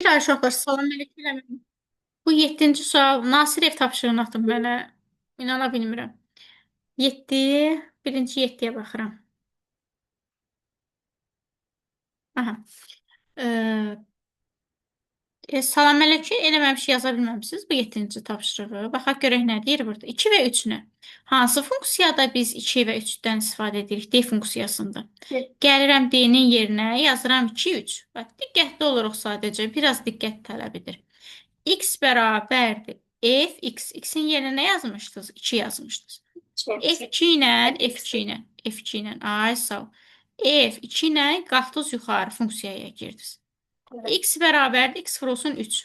Bir uşaqlar, salam əleykum. Bu 7-ci sual Nasirev tapşırığını atıb mənə. İnana bilmirəm. 7, birinci 7-yə baxıram. Aha. Ee, Salam əleykum. Eləməmiş yaza bilməmişsiniz bu 7-ci tapşırığı. Baxaq görək nə deyir burada. 2 və 3 nə? Hansı funksiyada biz 2 və 3-dən istifadə edirik? D funksiyasında. Gəlirəm D-nin yerinə, yazıram 2, 3. Bax, diqqətli oluruq sadəcə. Biraz diqqət tələb edir. X bərabərdir. F, X. X'in yerinə nə yazmışdınız? 2 yazmışdınız. F2 ilə, F2 ilə, F2 ilə. Ay, sağ ol. F2 ilə qalxdınız yuxarı funksiyaya girdiniz. X bərabərdir, X vurulsun 3.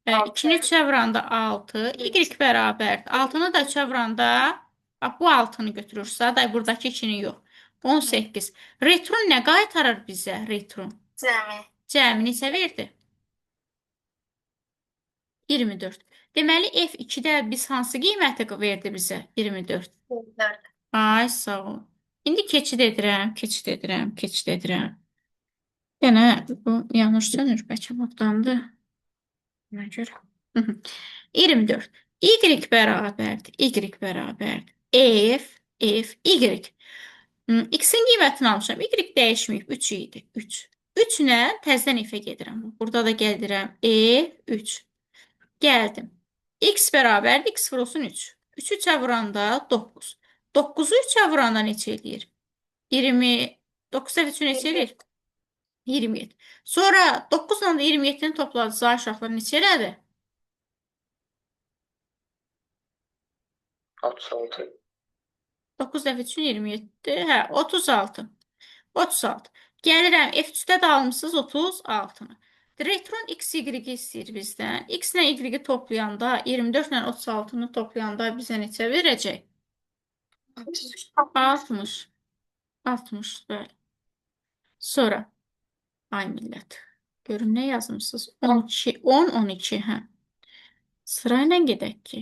2-ni 3-ə vuranda 6, Y bərabərdir. 6-nı da 3-ə vuranda, bax, bu 6-nı götürürsə, da buradakı 2-ni yox. 18. Return nə qaytarır bizə? Return. Cəmi. Cəmi neçə verdi? 24. Deməli, F2-də biz hansı qiyməti verdi bizə? 24. 24. Ay, sağ ol. İndi keçid edirəm, keçid edirəm, keçid edirəm. Yenə bu yanlış sönür, bəlkə moddandır. Buna görə. 24. Y bərabərdir, Y bərabərdir. F, Y. X-in qiymətini almışam. Y dəyişməyib, 3 idi. 3. 3 ilə təzdən F-ə gedirəm. Burada da gəldirəm. E3. Gəldim. X bərabərdir, X vurulsun 3. 3-ü 3-ə vuranda 9. 9-u 3-ə vuranda neçə eləyir? 20. 9 dəfə 3 neçə eləyir? 27. Sonra 9 ilə 27-ni topladı. Uşaqlar neçə elədi? 36. 9 dəfə 3-ün 27. Hə, 36. 36. Gəlirəm, F3-də də almışsınız 36-nı. Return x, y istəyir bizdən. X ilə y toplayanda, 24 ilə 36-nı toplayanda bizə neçə verəcək? 60. 60, bəli. Sonra, ay millət, görün nə yazmışsınız? 12, 10, 12, hə. Sırayla gedək ki.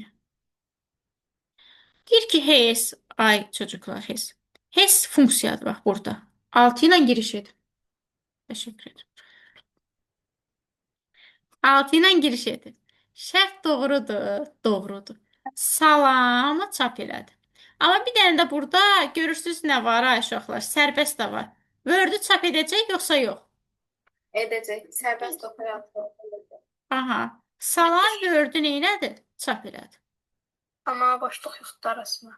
Deyir ki, HES, ay çocuklar, HES. HES funksiyadır, bax, burada. 6 ilə giriş edin. Təşəkkür ederim. 6 ilə giriş edin. Şərt doğrudur, doğrudur. Salamı çap elədi. Amma bir dənə də burada görürsünüz nə var, ay uşaqlar, sərbəst də var. Word-ü çap edəcək, yoxsa yox? Edəcək. Sərbəst operator. Aha. Salam Word-ü neynədir? Çap elədi. Amma boşluq yoxdur arasında.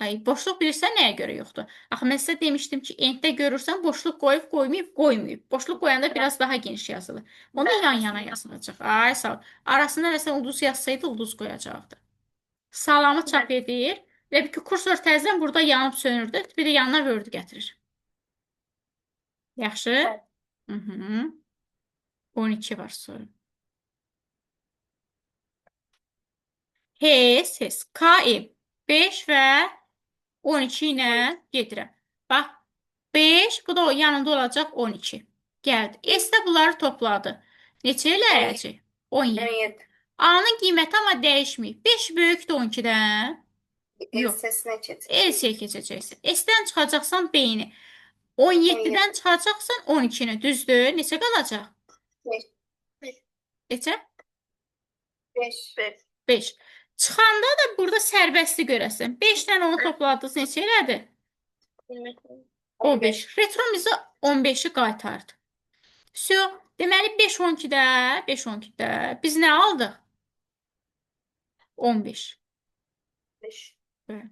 Ay, boşluq bilirsən nəyə görə yoxdur? Axı, mən sizə demişdim ki, enddə görürsən, boşluq qoyub, qoymayıb, qoymayıb. Boşluq qoyanda biraz daha geniş yazılır. Onu yan-yana yazılacaq. Ay, sağ ol. Arasında məsələn ulduz yazsaydı, ulduz qoyacaqdı. Salamı çap edir. Və bir ki, kursor təzdən burada yanıb sönürdü. Bir də yanına Word gətirir. Yaxşı? Hı -hı. 12 var sonra. HES, HES. KM 5 və 12 ilə gedirəm. Bax, 5, bu da o yanında olacaq 12. Gəldi. S də bunları topladı. Neçə eləyəcək? 17. A-nın qiyməti amma dəyişməyib. 5 böyükdür 12-dən. Yox. L-səsinə keçəcək. L-səyə keçəcəksən. S-dən çıxacaqsan B-ni. 17-dən çıxacaqsan 12-ni. Düzdür? Neçə qalacaq? 5. Neçə? 5. 5. Çıxanda da burada sərbəstli görəsən. 5-dən onu topladınız neçə elədi? 15. Retron bizə 15-i qaytardı. Все. Deməli 5 12-də, 5 12-də biz nə aldıq? 15. 5. Bəli.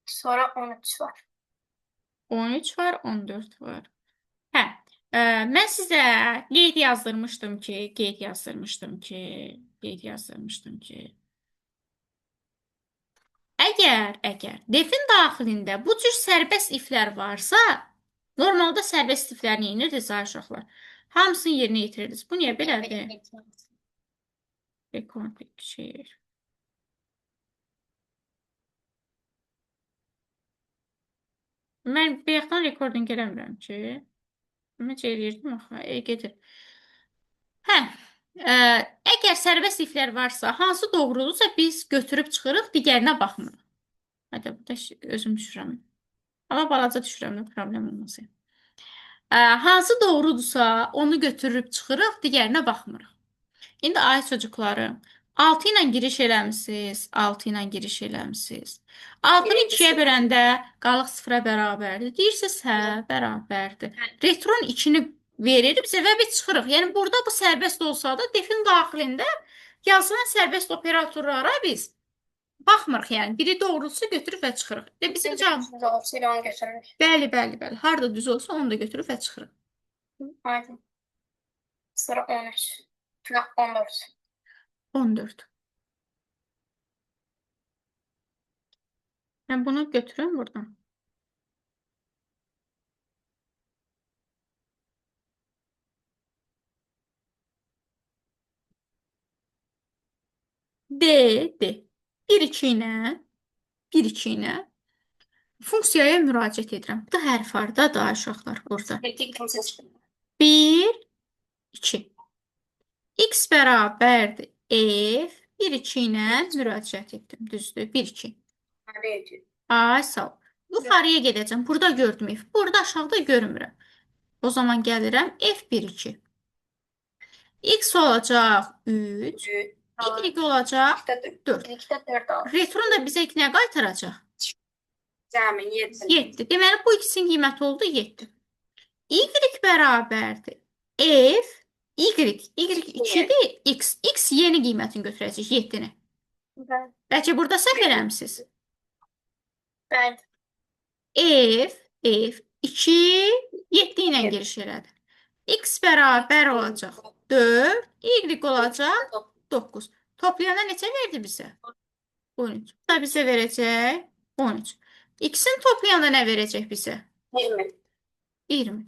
Sonra 13 var. 13 var, 14 var. Hə, mən sizə qeyd yazdırmışdım ki, əgər defin daxilində bu cür sərbəst iflər varsa, normalda sərbəst iflər nə edirdiniz, uşaqlar? Hamısını yerinə yetirirdiniz. Bu niyə belədir? Rekord şey. Mən bayaqdan rekording eləmirəm ki. Necə eləyirdim axı? Gedir. Hə, əgər sərbəst iflər varsa, hansı doğrudursa biz götürüb çıxırıq, digərinə baxmırıq. Hətta burada özüm düşürəm. Amma balaca düşürəm, problem olmasın. Hansı doğrudursa onu götürüb çıxırıq, digərinə baxmırıq. İndi ay çocuklarım, 6 ilə giriş eləmisiniz, 6 ilə giriş eləmisiniz. 6-nı 2-yə böləndə qalıq 0-a bərabərdir. Deyirsiniz, hə, bərabərdir. Retron 2-ni verir bizə və biz çıxırıq. Yəni burada bu sərbəst olsa da defin daxilində yazılan sərbəst operatorlara biz baxmırıq. Yəni biri doğrusu götürüb və çıxırıq. Və bizim cavab Düz olsa onu götürürük. bəli, bəli, bəli. Harda düz olsa onu da götürüb və çıxırıq. Aydın. Sonra 13. Falan 14. 14. Mən bunu götürüm buradan. D. 1-2 ilə 1-2 ilə funksiyaya müraciət edirəm. Bu da hərf harda da uşaqlar burada. Birlikte kimse çıkıyor. 1, 2. X bərabərdir F. 1-2 ilə müraciət etdim. Düzdür? 1-2. Nerede ediyor? Ay, sağ ol. Yuxarıya gedəcəm. Burada gördüm F. Burada aşağıda görmürəm. O zaman gəlirəm F1-2. X olacaq 3. Y olacaq 4. Birlikte 4 al. Retron da bizə nə qaytaracaq? Cəmin 7. 7. Deməli, bu ikisinin qiyməti oldu 7. Y bərabərdir. F, Y 2-dir, X yeni qiymətini götürəcək 7-ni. Ben. Bəlkə burada səhv eləmisiniz. Ben. F 2, 7 ilə giriş elədi. X bərabər olacaq 4, Y olacaq 9. Toplayanda neçə verdi bizə? 13. Bu da bizə verəcək 13. X-in toplayanda nə verəcək bizə? 20. 20.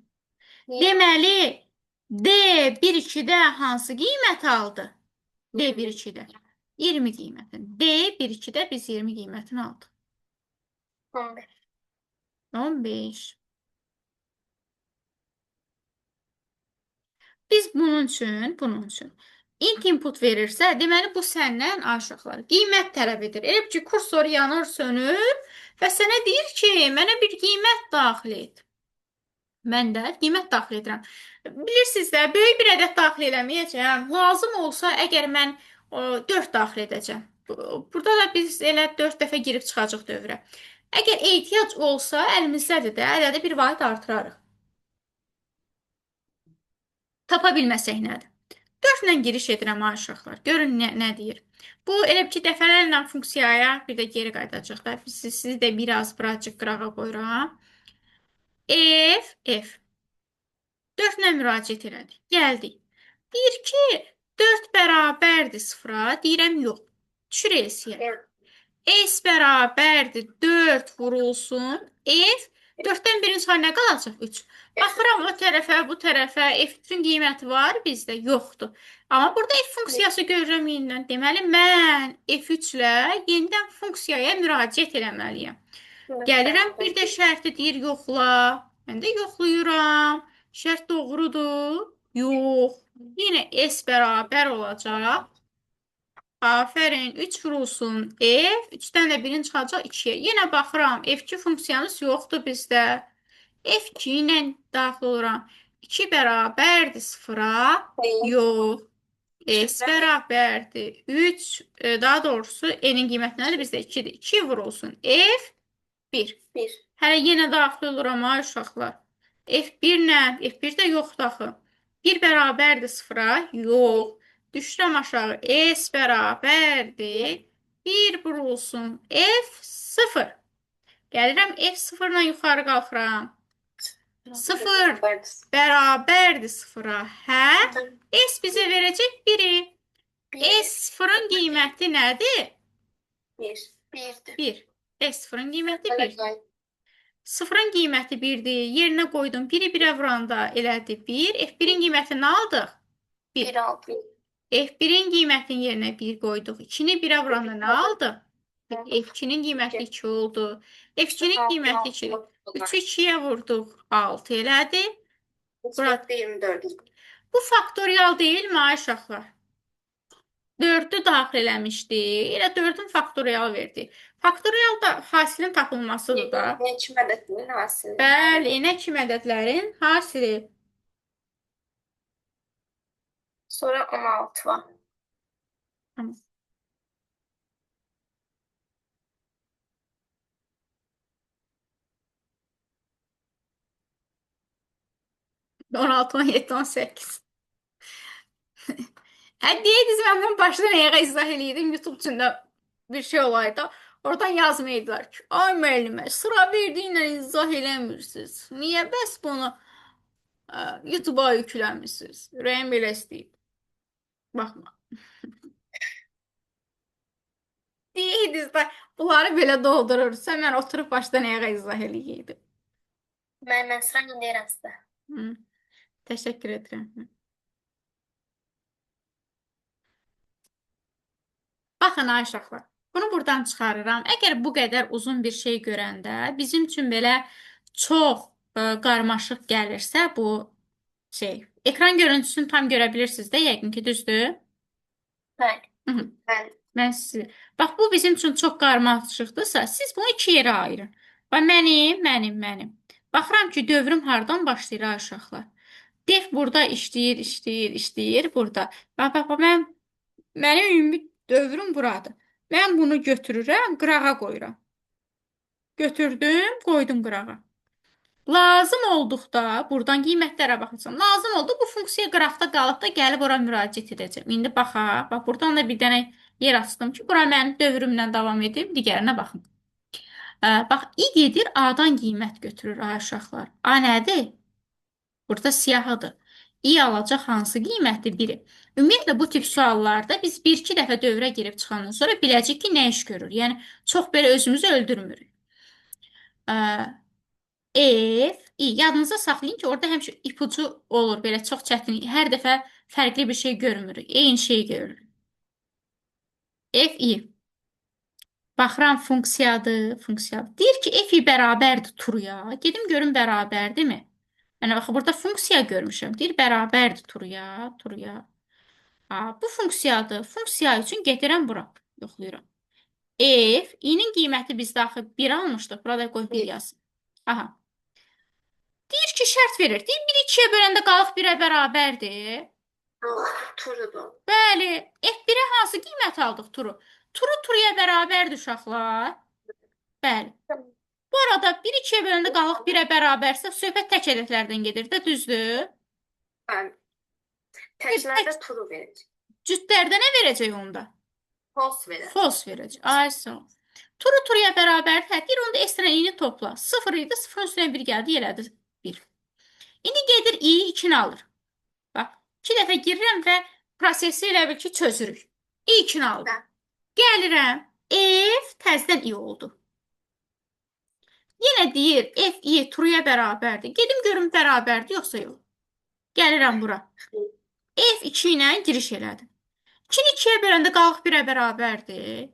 Deməli, D1-2-də hansı qiymət aldı? D1-2-də 20 qiymətini. D1-2-də biz 20 qiymətini aldıq. 15. 15. Biz bunun üçün int input verirsə, deməli bu səndən aşağılar qiymət tələb edir. Elə ki, kursor yanır, sönür və sənə deyir ki, mənə bir qiymət daxil et. Mən də qiymət daxil edirəm. Bilirsiniz də, böyük bir ədəd daxil eləməyəcəm. Lazım olsa, əgər mən 4 daxil edəcəm. Burada da biz elə 4 dəfə girib çıxacaq dövrə. Əgər ehtiyac olsa, əlimizdədir də, ədədi bir vahid artırarıq. Tapa bilməsək nədir? 4 ilə giriş edirəm uşaqlar. Görün nə deyir. Bu elə ki, dəfələrlə funksiyaya bir də geri qayıdacaq da. Sizi də biraz birazcık qırağa qoyuram. F 4 ilə müraciət elədik. Gəldik. Deyir ki, 4 bərabərdir 0-a. Deyirəm, yox. Düşür elsiyə. S bərabərdir 4 vurulsun. F 4-dən birin sayı nə qalacaq? 3. Baxıram o tərəfə, bu tərəfə. F-in qiyməti var, bizdə yoxdur. Amma burada F funksiyası görürəm yenidən. Deməli, mən F3 ilə yenidən funksiyaya müraciət eləməliyəm. Gəlirəm, bir də şərti deyir, yoxla. Mən də yoxlayıram. Şərt doğrudur. Yox. Yenə S bərabər olacaq. Aferin, 3 vurulsun F, 3-dən də 1-in çıxacaq 2-yə. Yenə baxıram, F2 funksiyanız yoxdur bizdə. F2 ilə daxil oluram. 2 bərabərdir 0-a, yox. S bərabərdir 3, daha doğrusu N-in qiyməti nədir bizdə? 2-dir. 2 vurulsun F, 1. Hələ yenə daxil oluram, uşaqlar. F1 nə? F1 də yoxdur axı. 1 bərabərdir 0-a, yox. Düşürəm aşağı. S bərabərdir. 1 vurulsun. F0. Gəlirəm F0-la yuxarı qalxıram. 0 bərabərdir 0-a. Hə? S bizə verəcək 1-i. S0-ın qiyməti nədir? 1. S0-ın qiyməti 1. 0-ın qiyməti 1-dir. Yerinə qoydum. 1-i 1-ə vuranda elədi 1. F1-in qiyməti nə aldıq? 1 aldıq. F1-in qiymətinin yerinə 1 qoyduq. 2-ni 1-ə vuranda nə aldıq? F2-nin qiyməti 2 oldu. F2-nin qiyməti 2-dir. 3-ü 2-yə vurduq. 6 elədi. Burada 24. Bu faktorial deyilmi, uşaqlar? 4-ü daxil eləmişdi. Elə 4-ün faktorial verdi. Faktorial da hasilin tapılmasıdır da. Ne kim ədədinin hasili. Bəli, nə kimi ədədlərin hasili. Sonra 16 var. 16, 17, 18. Deyəydiniz, mən başdan ayağa izah eləyirdim. YouTube üçün bir şey olaydı. Oradan yazmaydılar ki, ay müəllimə, sıra verdiyinlə izah eləmirsiniz. Niyə bəs bunu YouTube-a yükləmirsiniz? Ürəyim belə istəyib. Baxma. Deyirdiniz də, bunları belə doldurursa, mən oturub başdan ayağa izah eləyirdim. Ben sıra deyirəm sizə. Hı, təşəkkür edirəm. Baxın, ay uşaqlar, bunu buradan çıxarıram. Əgər bu qədər uzun bir şey görəndə bizim üçün belə çox qarmaşıq gəlirsə, bu şey, ekran görüntüsünü tam görə bilirsiniz də, yəqin ki, düzdür? Bəli. Hı -hı. Bəli. Mən sizi... Bax, bu bizim üçün çox qarmaşıqdırsa, siz bunu iki yerə ayırın. Bax, mənim. Baxıram ki, dövrüm hardan başlayır, ay uşaqlar. Def burada işləyir burada. Bax, mənim ümumi dövrüm buradır. Mən bunu götürürəm, qırağa qoyuram. Götürdüm, qoydum qırağa. Lazım olduqda, buradan qiymətlərə baxacağım. Lazım oldu, bu funksiya qıraqda qalıb da gəlib ora müraciət edəcəm. İndi baxa, bax, buradan da bir dənə yer açdım ki, bura mənim dövrümlə davam edib, digərinə baxın. Bax, i gedir, A-dan qiymət götürür, ay uşaqlar. A nədir? Burada siyahıdır. İ alacaq hansı qiymətdir? Biri. Ümumiyyətlə, bu tip suallarda biz bir-iki dəfə dövrə girib çıxandan sonra biləcək ki, nə iş görür. Yəni, çox belə özümüzü öldürmürük. F, I. Yadınıza saxlayın ki, orada həmişə ipucu olur, belə çox çətin. Hər dəfə fərqli bir şey görmürük. Eyni şeyi görürük. F, I. Baxıram funksiyadır. Deyir ki, F, I bərabərdir truya. Gedim görüm bərabərdirmi? Yəni, baxın, burada funksiya görmüşəm. Deyir, bərabərdir truya. Bu funksiyadır. Funksiya üçün gedirəm bura. Yoxlayıram. F, i-nin qiyməti biz daxil 1 almışdıq. Burada qoy 1 yazsın. Aha. Deyir ki, şərt verir. Deyir, 1-i 2-yə böləndə qalıq 1-ə bərabərdir. Turudur. Bəli. F1-ə hansı qiymət aldıq turu? Turuya bərabərdir uşaqlar. Bəli. Bu arada 1-i 2-yə böləndə qalıq 1-ə bərabərsə, söhbət tək ədədlərdən gedir də, düzdür? Bəli. Təklərdə turu verəcək. Cütlərdə nə verəcək onda? False verəcək. False verəcək. Ay, sağ ol. Turuya bərabərdir. Hə, deyir, onda S-lə i-ni topla. 0 idi, 0-ın üstünə 1 gəldi, elədi 1. İndi gedir i-yi 2-ni alır. Bax, 2 dəfə girirəm və prosesi elə bil ki, çözürük. i 2-ni aldım. Gəlirəm, F təzdən i oldu. Yenə deyir, F, i truya bərabərdir. Gedim görüm bərabərdir, yoxsa yox. Gəlirəm bura. F2 ilə giriş elədim. 2-ni 2-yə böləndə qalıq 1-ə bərabərdir.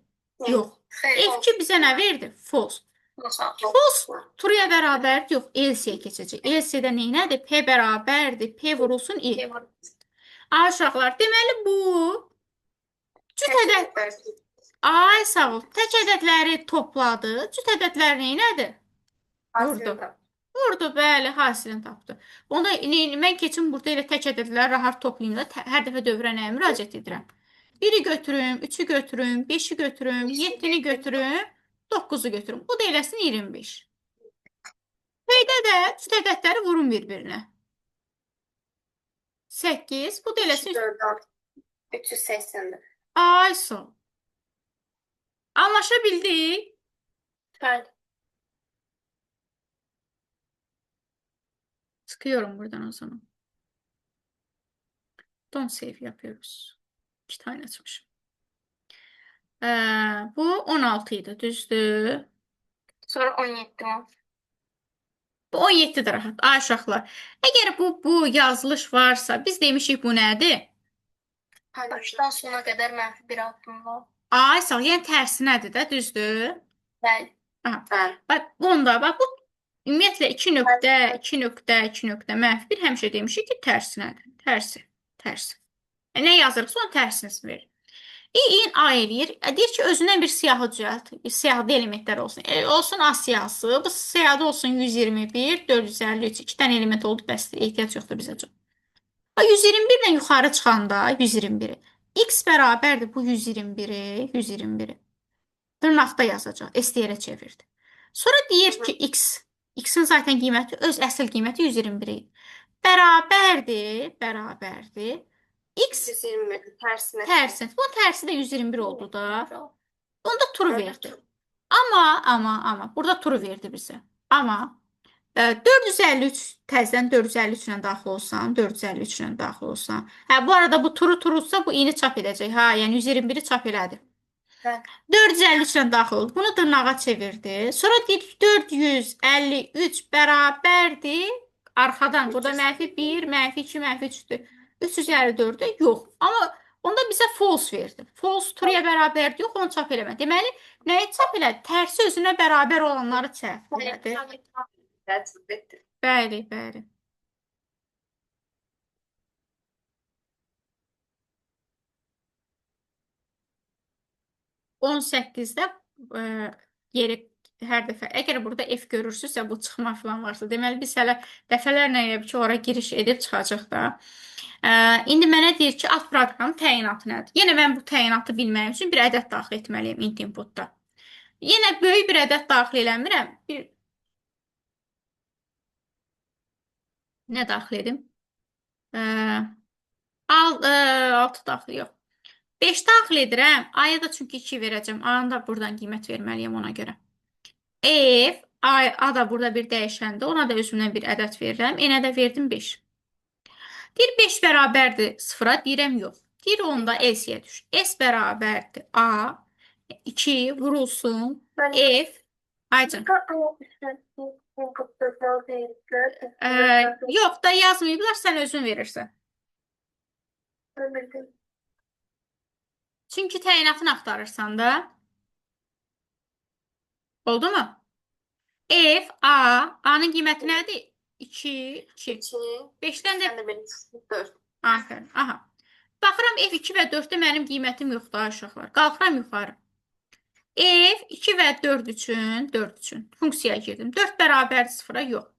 Yox. F2 bizə nə verdi? False. False truya bərabərdir. Yox, else-yə keçəcək. Else-də neynədir? P bərabərdir. P vurulsun i. Ay uşaqlar, deməli bu cüt ədəd. Ay, sağ ol. Tək ədədləri topladı. Cüt ədədlər neynədir? Vurdu, bəli, hasilini tapdı. Onda mən keçim burada elə tək ədədləri rahat toplayım da, hər dəfə dövrə nəyə müraciət edirəm? 1-i götürüm, 3-ü götürüm, 5-i götürüm, 7-ni götürüm, 9-u götürüm. Bu da eləsin 25. Peydə də cüt ədədləri vurun bir-birinə. 8, bu da eləsin 380'dir. Ay, sağ ol. Anlaşa bildik? Bəli. Çıkıyorum buradan o zaman. Don't save yapıyoruz. 2 tane açmışım. Bu 16 idi, düzdür. Sonra 17 var. Bu 17-dir rahat. Ay uşaqlar. Əgər bu yazılış varsa, biz demişik bu nədir? Başdan sona qədər mənfi bir addım var. Ay sağ ol. Yəni tərsinədir də, düzdür? Bəli. Bəli. Bax, onda bax bu ümumiyyətlə 2 nöqtə mənfi bir həmişə demişik ki, tərsinədir. Tərsi. Nə yazırıqsa onun tərsini verir. İn A eləyir. Deyir ki, özündən bir siyahı düzəlt. Siyahıda elementlər olsun. Olsun A siyahısı. Bu siyahıda olsun 121, 453. İki dənə element oldu, bəsdir. Ehtiyac yoxdur bizə. 121 ilə yuxarı çıxanda 121-i. X bərabərdir bu 121-i, 121-i. Dırnaqda yazacaq. STR-ə çevirdi. Sonra deyir ki, X-in zaten qiyməti, öz əsl qiyməti 121 idi. Bərabərdir. X 120 tersine. tərsi. Bunun tərsi də 121 oldu da. Onda true verdi. Amma burada true verdi bizə. Amma 453 təzədən 453 ilə daxil olsam, 453 ilə daxil olsam. Hə, bu arada bu true-sa bu ini çap edəcək. Ha, yəni 121-i çap elədi. Hə. 453 ilə daxil oldu. Bunu dırnağa çevirdi. Sonra deyir 453 bərabərdir. Arxadan burada -1, -2, -3-dür. 354-də yox. Amma onda bizə false verdi. False true-ya bərabərdir, yox, onu çap eləmə. Deməli, nəyi çap elədi? Tərsi özünə bərabər olanları çap elədi. Bəli. 18-də yeri hər dəfə, əgər burada F görürsünüzsə, bu çıxma falan varsa, deməli biz hələ dəfələrlə elə ki, ora giriş edib çıxacaq da. İndi mənə deyir ki, alt proqram təyinatı nədir? Yenə mən bu təyinatı bilməyim üçün bir ədəd daxil etməliyəm int inputda. Yenə böyük bir ədəd daxil eləmirəm. Nə daxil edim? 6 daxil yox. 5 daxil edirəm. A-ya da çünki 2 verəcəm. A-nı da buradan qiymət verməliyəm ona görə. F, A da burada bir dəyişəndir. Ona da özümdən bir ədəd verirəm. N-ə də verdim 5. Deyir 5 bərabərdir 0-a. Deyirəm yox. Deyir onda S-yə düş. S bərabərdir A. 2 vurulsun. F. Aycan. Yox da yazmayıblar, sən özün verirsən. Çünki təyinatını axtarırsan da. Oldu mu? F, A. A-nın qiyməti nədir? 2, 2. 5-dən də 4. Aferin. Aha. Baxıram F2 və 4-də mənim qiymətim yoxdur uşaqlar. Qalxıram yuxarı. F2 və 4 üçün funksiyaya girdim. 4 bərabər 0-a yox.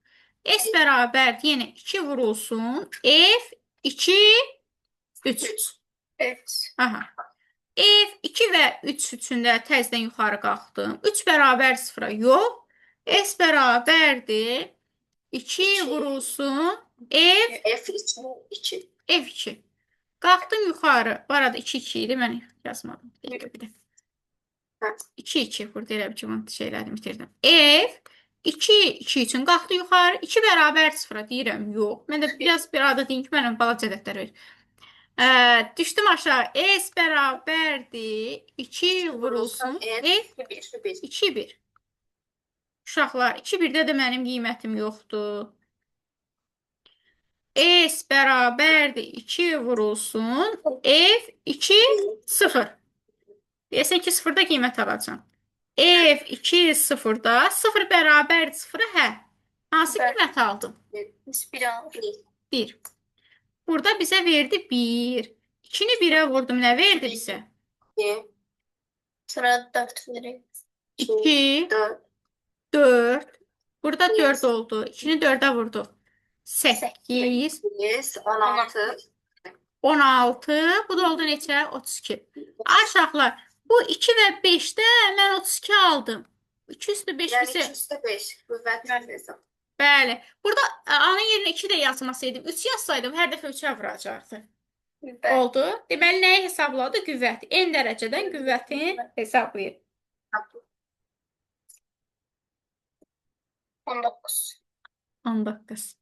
S bərabər yenə 2 vurulsun. F2 3. Evet. Aha. F2 və 3 üçün də təzədən yuxarı qalxdım. 3 bərabər 0-a yox. S bərabərdir. 2 vurulsun. F2. F2. Qalxdım yuxarı. Bu arada 2 idi. Mən yazmadım. Bir də. 2 burada elə bir ki, bunu şeylədim, bitirdim. F 2 üçün qalxdı yuxarı. 2 bərabər 0-a deyirəm. Yox. Mən də bir arada deyim ki, mənə balaca ədədlər ver. Düşdüm aşağı. S bərabərdir. 2 vurulsun. F 2 1. Uşaqlar, 2-1-də də mənim qiymətim yoxdur. S bərabərdir. 2 vurulsun. F 2 0. Deyəsən ki, 0-da qiymət alacam. F2 0-da 0 bərabər 0-a hə. Hansı qiymət aldım? 1. Burada bizə verdi 1. 2-ni 1-ə vurdum. Nə verdi bizə? Sonra 4 verir. 2, 4. Burada 4 oldu. 2-ni 4-ə vurduq. 8, 16. 16. Bu da oldu neçə? 32. Aşağılar. Bu 2 və 5-də mən 32 aldım. 2 üstü 5 Yani bizə. 2 üstü 5. Qüvvət neredeyse. Bəli. Burada A-nın yerinə 2 də yazmasaydım, 3 yazsaydım, hər dəfə 3-ə vuracaqdı. Oldu. Deməli, nəyi hesabladı? Qüvvəti. N dərəcədən qüvvətini hesablayır. 19. 19.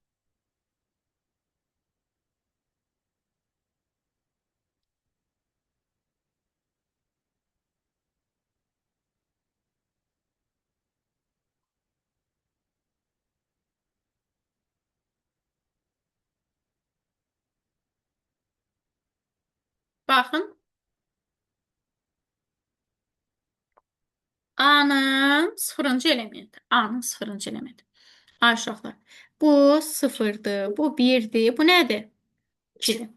Baxın. A-nın 0-cı elementi. A-nın 0-cı elementi. Ay uşaqlar. Bu 0-dır, bu 1-dir, bu nədir? 2-dir.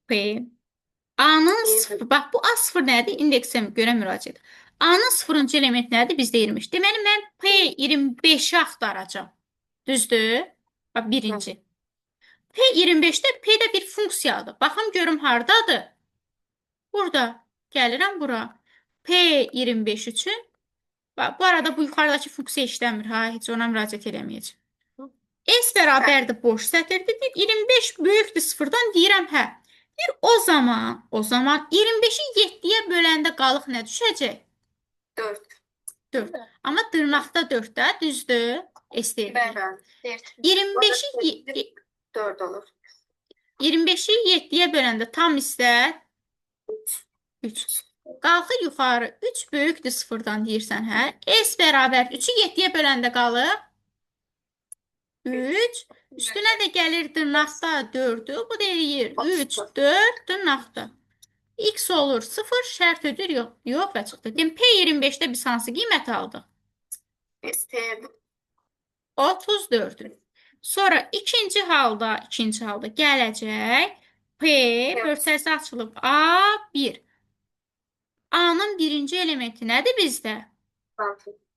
P. A-nın sıfır, bax bu A0 nədir? İndeksə görə müraciət. A-nın sıfırıncı element nədir? Bizdə 23. Deməli, mən P25-i axtaracam. Düzdür? Bax, birinci. P25-də P də bir funksiyadır. Baxım görüm hardadır? Burada. Gəlirəm bura. P25 üçün. Bax, bu arada bu yuxarıdakı funksiya işləmir. Ha, heç ona müraciət eləməyəcəm. S bərabərdir boş sətirdir. 25 böyükdür sıfırdan deyirəm hə. Bir o zaman 25-i 7-yə böləndə qalıq nə düşəcək? 4. 4. Amma dırnaqda 4 də, düzdür? S deyil. Bəli. 25-i 4 olur. 25-i 7-yə böləndə tam istər 3. Qalxır yuxarı 3 böyükdür sıfırdan deyirsən hə. S bərabər 3-ü 7-yə böləndə qalır 3. Üstünə də gəlir dırnaqda 4-ü. Bu deyir 3, 4 dırnaqda. X olur 0, şərt ödür yox. Yox və çıxdı. Deyim P25-də biz hansı qiymət aldıq? İstəyirdim. 34. Sonra ikinci halda gələcək. P bölsəsi açılıb A1. A-nın birinci elementi nədir bizdə?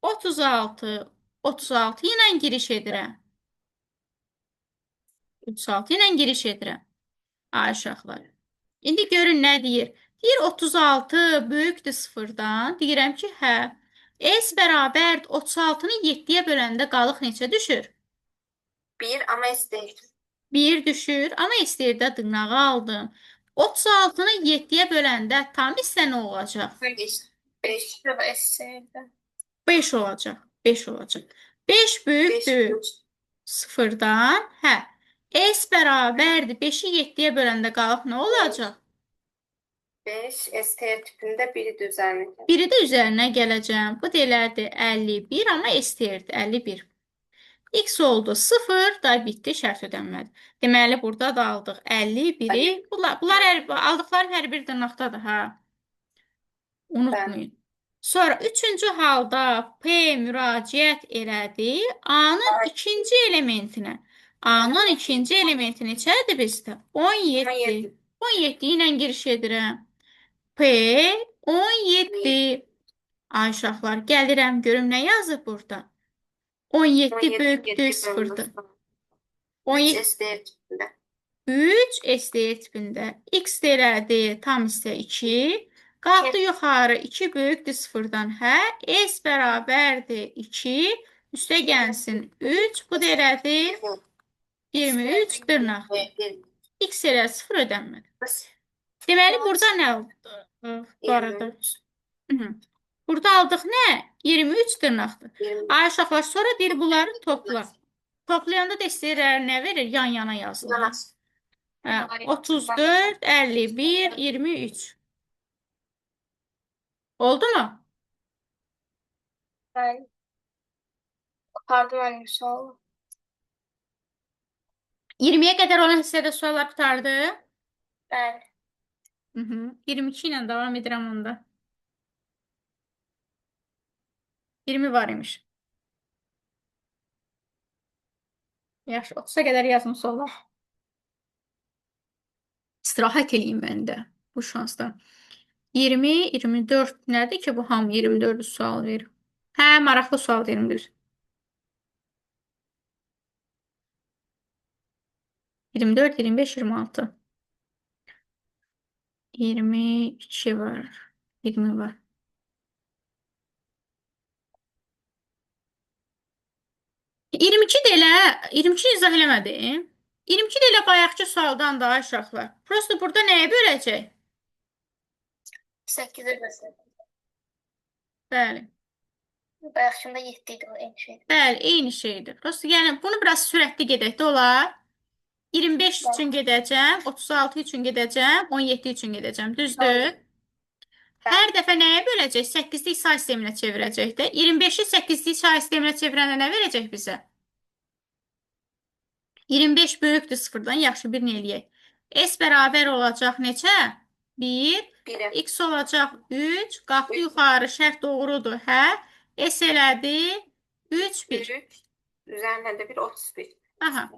36. 36 ilə giriş edirəm. 36 ilə giriş edirəm. Ay uşaqlar. İndi görün nə deyir? Deyir 36 böyükdür sıfırdan. Deyirəm ki, hə. S bərabər 36-nı 7-yə böləndə qalıq neçə düşür? 1 amma istəyirdim. 1 düşür, amma istəyirdə dırnağı aldım. 36-nı 7-yə böləndə tam isə nə olacaq? 5 istəyirdim. 5 olacaq. 5 olacaq. 5 böyükdür sıfırdan. Hə. S bərabərdir. 5-i 7-yə böləndə qalıq nə olacaq? 5 STR tipində biri də üzərinə gəlir. Biri də üzərinə gələcəm. Bu deyilərdi 51, amma STR-dir 51. X oldu 0, da bitdi, şərt ödənmədi. Deməli, burada da aldıq 51-i. Bunlar aldıqlarım hər bir dırnaqdadır, hə. Unutmayın. Sonra üçüncü halda P müraciət elədi A-nın ikinci elementinə. A-nın ikinci elementi neçədir bizdə? 17. 17 ilə giriş edirəm. P 17. Ay uşaqlar, gəlirəm, görüm nə yazıb burada? 17 böyükdür sıfırdır. 3 STR tipində. 3 STR tipində. X elədi, tam isə 2. Qalxdı yuxarı 2 böyükdür sıfırdan. Hə, S bərabərdir 2. Üstə gəlsin 3. Bu da elədi 23 dırnaq. X elə 0 ödənmədi. Deməli, burada nə oldu? Bu arada. Burada aldıq nə? 23 dırnaqdır. Ay uşaqlar, sonra deyir bunları topla. Toplayanda da istəyirlər nə verir? Yan-yana yazılır. 34, 51, 23. Oldu mu? Bəli. Pardon, annem sual. 20-yə qədər olan hissədə suallar qutardı. Bəli. 22 ilə davam edirəm onda. 20 var imiş. Yaxşı, 30-a qədər yazım suallar. İstirahət eləyim mən də bu şansdan. 20, 24 nədir ki bu hamı 24 sual verir? Hə, maraqlı sual verim bir. 24, 25, 26. 22 var. 20 var. 22 də elə, 22 izah eləmədim. 22 də elə bayaqçı sualdan daha uşaqlar. Prosto burada nəyə böləcək? 8-ə bölsək. Bəli. Bayaqçında 7 idi, o eyni şeydir. Bəli, eyni şeydir. Prosto yəni bunu biraz sürətli gedək də olar. 25 üçün gedəcəm, 36 üçün gedəcəm, 17 üçün gedəcəm. Düzdür? Hər dəfə nəyə böləcək? 8-lik say sisteminə çevirəcək də. 25-i 8-lik say sisteminə çevirəndə nə verəcək bizə? 25 böyükdür sıfırdan, yaxşı birini eləyək. S bərabər olacaq neçə? 1. X olacaq 3. Qalxdı yuxarı, şərt doğrudur, hə? S elədi 3, 1. Üzərində də 1, 31. Aha.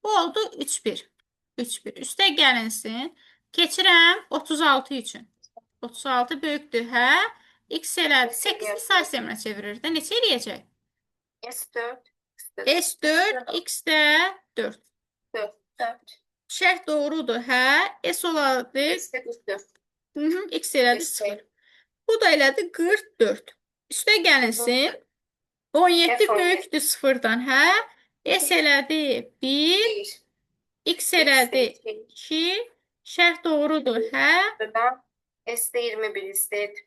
Bu oldu 3, 1. 3, 1. Üstə gəlinsin. Keçirəm 36 üçün. 36 böyükdür, hə? X elədi. 8-ni say sisteminə çevirir də. Neçə eləyəcək? S4. S4, X də 4. 4. Şərt doğrudur, hə? S oladı. S4. X elədi 0. Bu da elədi 44. Üstə gəlinsin. 17 böyükdür 0-dan, hə? S elədi 1. X elədi 2. Şərt doğrudur, hə? Ben S'de 21 istedim.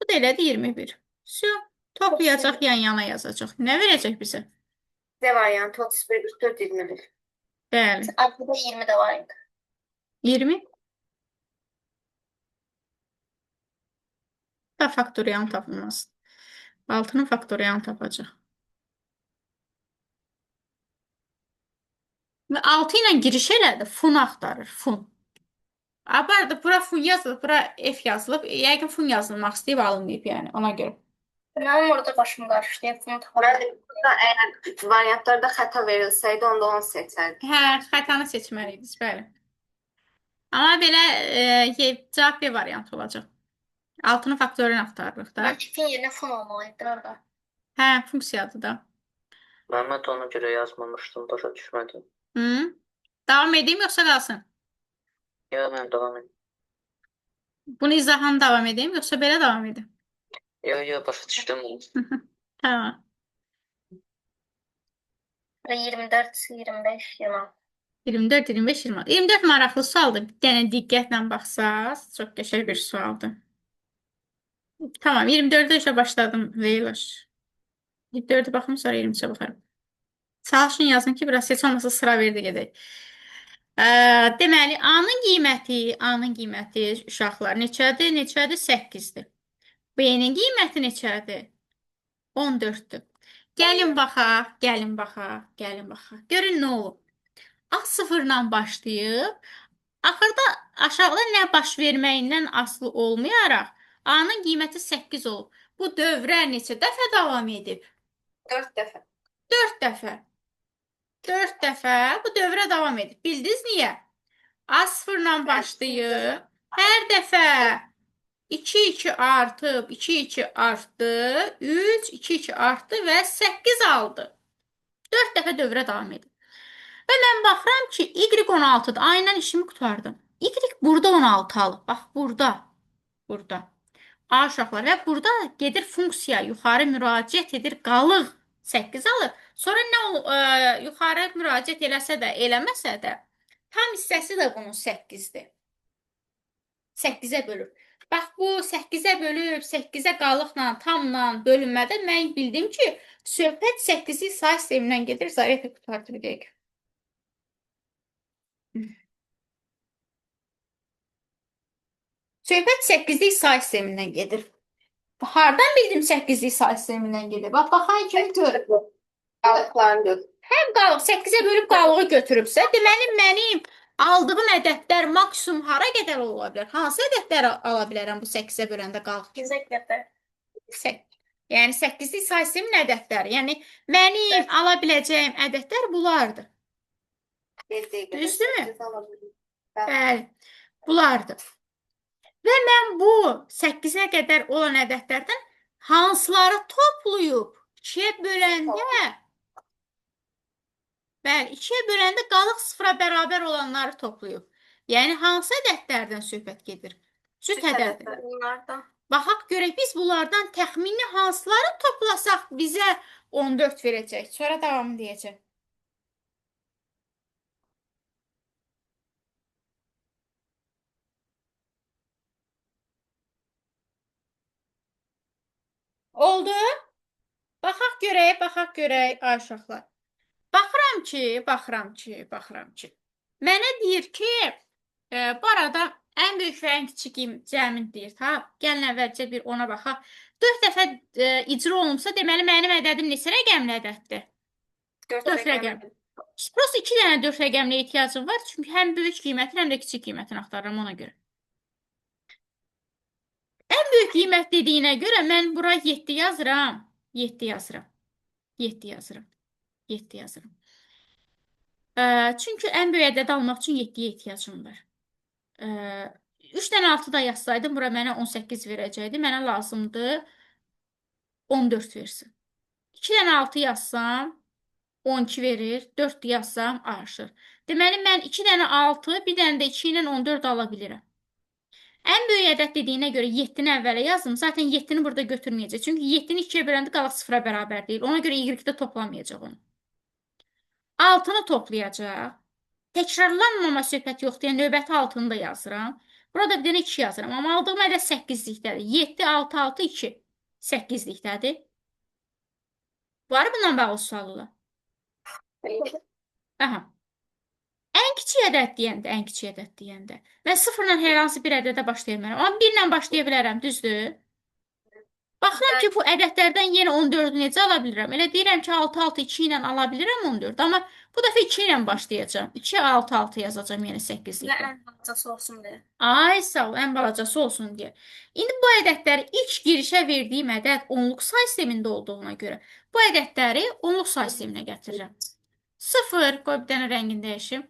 Bu da elədi 21. Все. Toplayacaq, yan-yana yazacaq. Nə verəcək bizə? Ne var yani? 31, 44, 21. Bəli. Aklımda 20 de vardı. 20. Da faktorialını tapılmaz. 6-nın faktorialını tapacaq. Və 6 ilə giriş elədi. Fun axtarır. Fun. Abardı, bura fun yazılıb, bura F yazılıb. Yəqin fun yazılmaq istəyib alınmayıb yəni ona görə. Ben orada başım karıştı. Hepsini tamamladım. Eğer varyantlarda hata verilseydi onda onu seçerdim. Hə, xətanı seçməliydiniz, bəli. Amma belə cavab B variantı olacaq. 6-nın faktorunu axtarırıq da. Ben çiftin yerine fon olmalıydı orada. Hə, funksiyadır da. Ben de ona göre yazmamıştım. Başa düşmedim. Hı? Davam edeyim yoxsa qalsın? Ya ben devam edeyim. Bunu izahını davam edeyim yoxsa belə davam edeyim? Ya başa düştüm. Tamam. 24, 25, 26. 24, 25, 26. 24 maraqlı sualdır. Bir dənə diqqətlə baxsaz, çox qəşəng bir sualdır. Tamam, 24-də işə başladım. Leylaş. 24-ə baxım, sonra 23-ə baxarım. Çalışın yazın ki, biraz seç olmasa sıra verdi gedək. Deməli, A-nın qiyməti uşaqlar neçədir? Neçədir? 8-dir. B-nin qiyməti neçədir? 14-dür. Gəlin baxaq, gəlin baxaq, gəlin baxaq. Görün nə olub. A sıfırla başlayıb, axırda aşağıda nə baş verməyindən asılı olmayaraq A-nın qiyməti 8 olub. Bu dövrə neçə dəfə davam edib? 4 defa. 4 dəfə. 4 dəfə bu dövrə davam edib. Bildiniz niyə? A sıfırla başlayıb, hər dəfə 2 artıb, 2 artdı, 3, 2 artdı və 8 aldı. 4 dəfə dövrə davam edib. Və mən baxıram ki, Y16-dır. A ilə işimi qurtardım. Y burada 16 alıb. Bax, burada. Burada. A uşaqlar və burada gedir funksiya, yuxarı müraciət edir, qalıq 8 alır. Sonra nə yuxarı müraciət eləsə də, eləməsə də, tam hissəsi də bunun 8-dir. 8-ə bölür. Bax, bu 8-ə bölüb, 8-ə qalıqla, tamla bölünmədə mən bildim ki, söhbət 8-lik say sistemindən gedir, zariyətə qurtardı bir dəqiqə. Söhbət 8-lik say sistemindən gedir. Hardan bildim 8-lik say sistemindən gedir? Bax, baxan kimi gör. Qalıqlarını gör. Həm qalıq 8-ə bölüb qalığı götürübsə, deməli mənim aldığım ədədlər maksimum hara qədər ola bilər? Hansı ədədləri ala bilərəm bu 8-ə böləndə qalıq? 8'e kadar. Yəni 8-lik say sisteminin ədədləri. Yəni mənim ala biləcəyim ədədlər bunlardır. Düzdürmü? Bəli, bunlardır. Və mən bu 8-ə qədər olan ədədlərdən hansıları toplayıb 2-yə böləndə, bəli, 2-yə böləndə qalıq 0-a bərabər olanları toplayıb. Yəni hansı ədədlərdən söhbət gedir? Cüt ədədlər. Bunlardan. Baxaq görək, biz bunlardan təxmini hansıları toplasaq bizə 14 verəcək. Sonra davamı deyəcək. Oldu? Baxaq görək, ay uşaqlar. Baxıram ki. Mənə deyir ki, bu arada ən böyük və ən kiçik cəmin deyir, ta? Gəlin əvvəlcə bir ona baxaq. 4 dəfə icra olunsa, deməli mənim ədədim neçə rəqəmli ədəddir? 4 rəqəmli. Prosta 2 dənə 4 rəqəmliyə ehtiyacım var, çünki həm böyük qiymətin, həm də kiçik qiymətin axtarıram ona görə. Ən böyük qiymət dediyinə görə mən bura 7 yazıram. 7 yazıram. Çünki ən böyük ədəd almaq üçün 7-yə ehtiyacım var. E, 3-dən 6 da yazsaydım, bura mənə 18 verəcəkdi. Mənə lazımdır 14 versin. 2-dən 6 yazsam 12 verir. 4 yazsam ayrışır. Deməli, mən 2 dənə 6, bir dənə də 2 ilə 14 ala bilirəm. Ən böyük ədəd dediyinə görə 7-ni əvvələ yazdım. Zaten 7-ni burada götürməyəcək. Çünki 7-ni 2-yə böləndə qalaq 0-a bərabər deyil. Ona görə Y-də toplamayacaq onu. 6-nı toplayacaq. Təkrarlanmama söhbət yoxdur. Yəni, növbəti 6-nı da yazıram. Burada bir dənə 2 yazıram. Amma aldığım ədəd 8-likdədir. 7, 6, 6, 2. 8-likdədir. Var bundan bağlı sualılar. Aha. Ən kiçik ədəd deyəndə, ən kiçik ədəd deyəndə. Mən 0-la hər hansı bir ədədə başlaya bilmərəm. Amma 1-lə başlaya bilərəm, düzdür? Baxıram ki, bu ədədlərdən yenə 14-ü necə ala bilirəm? Elə deyirəm ki, 6, 6, 2 ilə ala bilirəm 14. Amma bu dəfə 2 ilə başlayacağım. 2, 6, 6 yazacağım yenə 8-likdə. Ən balacası olsun deyə. Ay, sağ ol, ən balacası olsun deyə. İndi bu ədədləri ilk girişə verdiyim ədəd onluq say sistemində olduğuna görə bu ədədləri onluq say sisteminə gətirirəm. 0, qoy bir dənə rəngini dəyişim.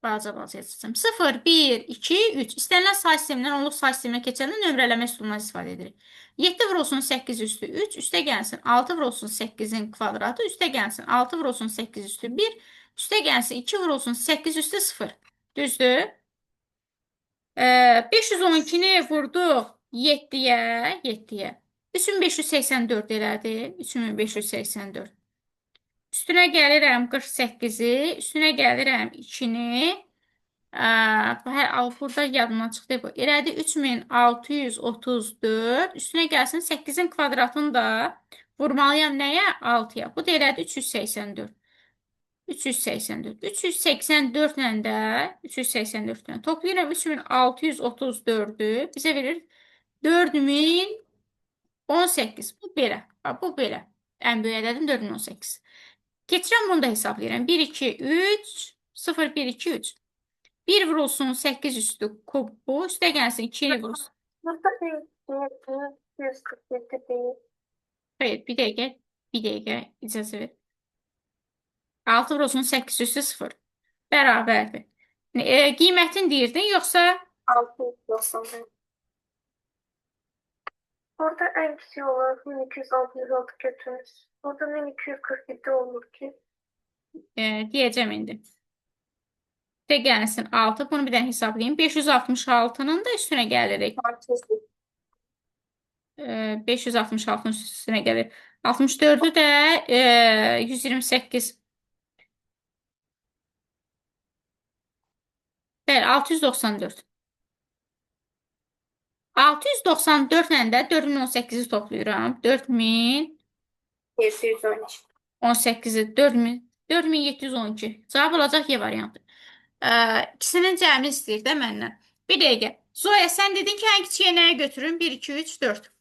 Balaca yazacağım. 0, 1, 2, 3. İstənilən say sistemindən onluq say sisteminə keçəndə nömrələmə üsulundan istifadə edirik. 7 vurulsun 8 üstü 3, üstə gəlsin 6 vurulsun 8-in kvadratı, üstə gəlsin 6 vurulsun 8 üstü 1, üstə gəlsin 2 vurulsun 8 üstü 0. Düzdür? 512-ni vurduq 7-yə. 3584 elədi. 3584. Üstünə gəlirəm 48-i, üstünə gəlirəm 2-ni. Burada yadımdan çıxdı bu. Elədi 3634. Üstünə gəlsin 8-in kvadratını da vurmalıyam nəyə? 6-ya. Bu da elədi 384. 384. 384 ilə də 384 ilə toplayıram 3634-ü bizə verir 4018. Bu belə. Bu belə. Ən böyük ədədim 4018. Keçirəm bunu da hesablayıram. 1, 2, 3, 0, 1, 2, 3. 1 vurulsun 8 üstü kubu. Üstə gəlsin 2 vurulsun. Burada 147 değil. Hayır, bir dəqiqə icazə ver. 6 vurulsun 8 üstü 0. Bərabərdir. Qiymətin deyirdin, yoxsa 690. Burada en küçük olarak 1266 götürmüş. Burada 1247 olur ki. deyəcəm indi. De gəlsin 6. Bunu bir dənə hesablayayım. 566-nın da üstünə gəlirik. 566-nın üstünə gəlir. 64-ü də 128. Bəli, 694. 694 ilə də 4018-i toplayıram. 713. 4018-i 4712. Cavab olacaq Y variantı. İkisinin cəmini istəyir də məndən. Bir dəqiqə. Zoya, sən dedin ki, ən kiçiyə nəyə götürün? 1, 2, 3, 4.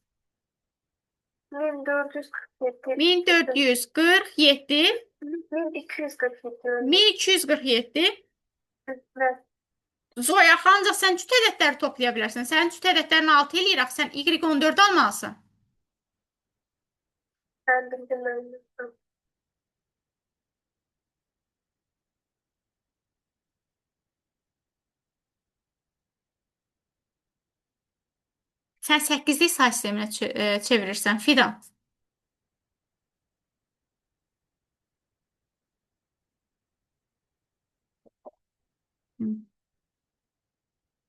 1447. 1447. 1247. 1247. Evet. Zoya, ancaq sən cüt ədədləri toplaya bilərsən. Sənin cüt ədədlərini 6 eləyirək, sən Y14 almalısın. Ben bildim öyle. Sən 8-lik say sisteminə çevirirsən, Fidan.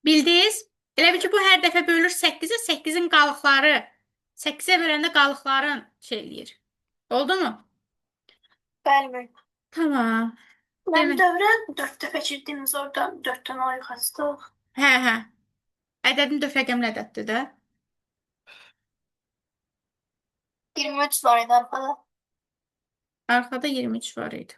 Bildiniz? Elə bil ki, bu hər dəfə bölür 8-ə, 8-in qalıqları. 8-ə böləndə qalıqların şey eləyir. Oldu mu? Bəli. Tamam. Ben Demək. dövrə 4 dəfə girdiniz orada 4 tane ay xəstə. Hə. Ədədin 4 rəqəmli ədəddir də. 23 var idi arkada. Arxada 23 var idi.